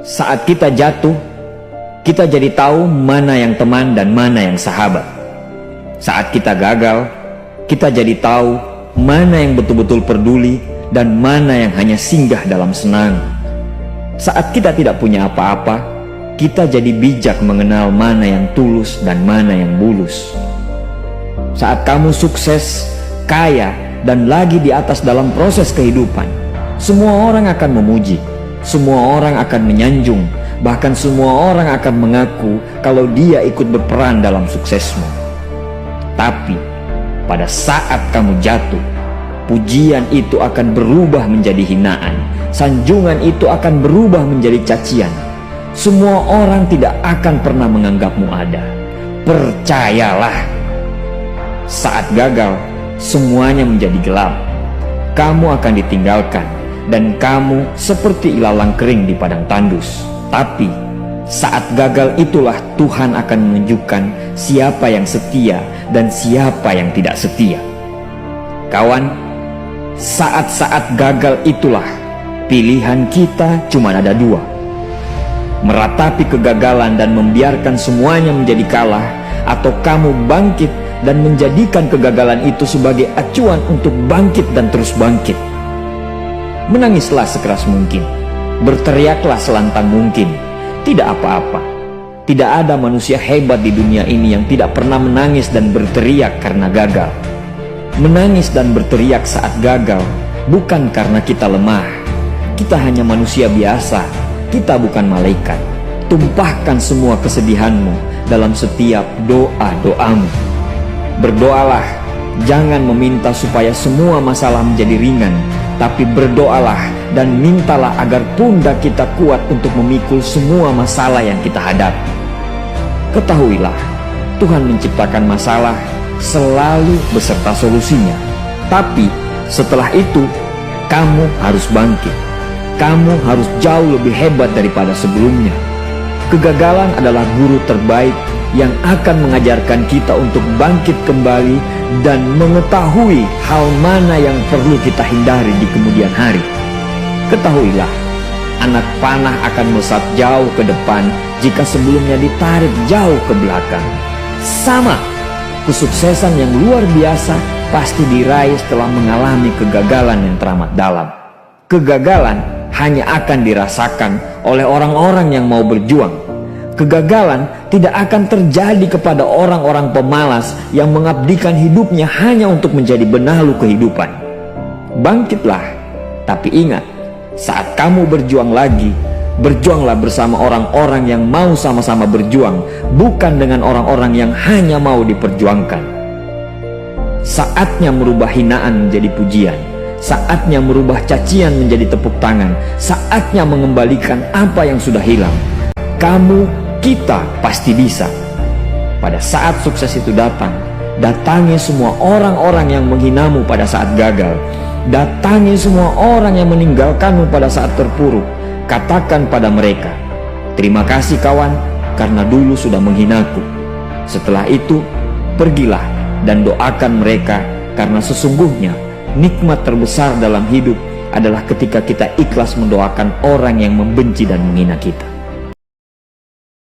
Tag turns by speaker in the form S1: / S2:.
S1: Saat kita jatuh, kita jadi tahu mana yang teman dan mana yang sahabat. Saat kita gagal, kita jadi tahu mana yang betul-betul peduli dan mana yang hanya singgah dalam senang. Saat kita tidak punya apa-apa, kita jadi bijak mengenal mana yang tulus dan mana yang bulus. Saat kamu sukses, kaya, dan lagi di atas dalam proses kehidupan, semua orang akan memuji, semua orang akan menyanjung, bahkan semua orang akan mengaku kalau dia ikut berperan dalam suksesmu. Tapi pada saat kamu jatuh, pujian itu akan berubah menjadi hinaan, sanjungan itu akan berubah menjadi cacian. Semua orang tidak akan pernah menganggapmu ada. Percayalah, saat gagal, semuanya menjadi gelap. Kamu akan ditinggalkan, dan kamu seperti ilalang kering di padang tandus. Tapi saat gagal itulah Tuhan akan menunjukkan siapa yang setia dan siapa yang tidak setia. Kawan, saat-saat gagal itulah pilihan kita cuma ada dua: meratapi kegagalan dan membiarkan semuanya menjadi kalah, atau kamu bangkit dan menjadikan kegagalan itu sebagai acuan untuk bangkit dan terus bangkit. Menangislah sekeras mungkin, berteriaklah selantang mungkin. Tidak apa-apa. Tidak ada manusia hebat di dunia ini yang tidak pernah menangis dan berteriak karena gagal. Menangis dan berteriak saat gagal bukan karena kita lemah. Kita hanya manusia biasa. Kita bukan malaikat. Tumpahkan semua kesedihanmu dalam setiap doa-doamu. Berdoalah, jangan meminta supaya semua masalah menjadi ringan, tapi berdoalah dan mintalah agar pundak kita kuat untuk memikul semua masalah yang kita hadapi. Ketahuilah, Tuhan menciptakan masalah selalu beserta solusinya. Tapi setelah itu, kamu harus bangkit. Kamu harus jauh lebih hebat daripada sebelumnya. Kegagalan adalah guru terbaik yang akan mengajarkan kita untuk bangkit kembali dan mengetahui hal mana yang perlu kita hindari di kemudian hari. Ketahuilah, anak panah akan melesat jauh ke depan jika sebelumnya ditarik jauh ke belakang. Sama, kesuksesan yang luar biasa pasti diraih setelah mengalami kegagalan yang teramat dalam. Kegagalan hanya akan dirasakan oleh orang-orang yang mau berjuang. Kegagalan tidak akan terjadi kepada orang-orang pemalas yang mengabdikan hidupnya hanya untuk menjadi benalu kehidupan. Bangkitlah, tapi ingat, saat kamu berjuang lagi, berjuanglah bersama orang-orang yang mau sama-sama berjuang, bukan dengan orang-orang yang hanya mau diperjuangkan. Saatnya merubah hinaan menjadi pujian. Saatnya merubah cacian menjadi tepuk tangan. Saatnya mengembalikan apa yang sudah hilang. Kita pasti bisa. Pada saat sukses itu datang, datangi semua orang-orang yang menghinamu pada saat gagal. Datangi semua orang yang meninggalkanmu pada saat terpuruk. Katakan pada mereka, "Terima kasih kawan, karena dulu sudah menghinaku." Setelah itu, pergilah dan doakan mereka, karena sesungguhnya nikmat terbesar dalam hidup adalah ketika kita ikhlas mendoakan orang yang membenci dan menghina kita.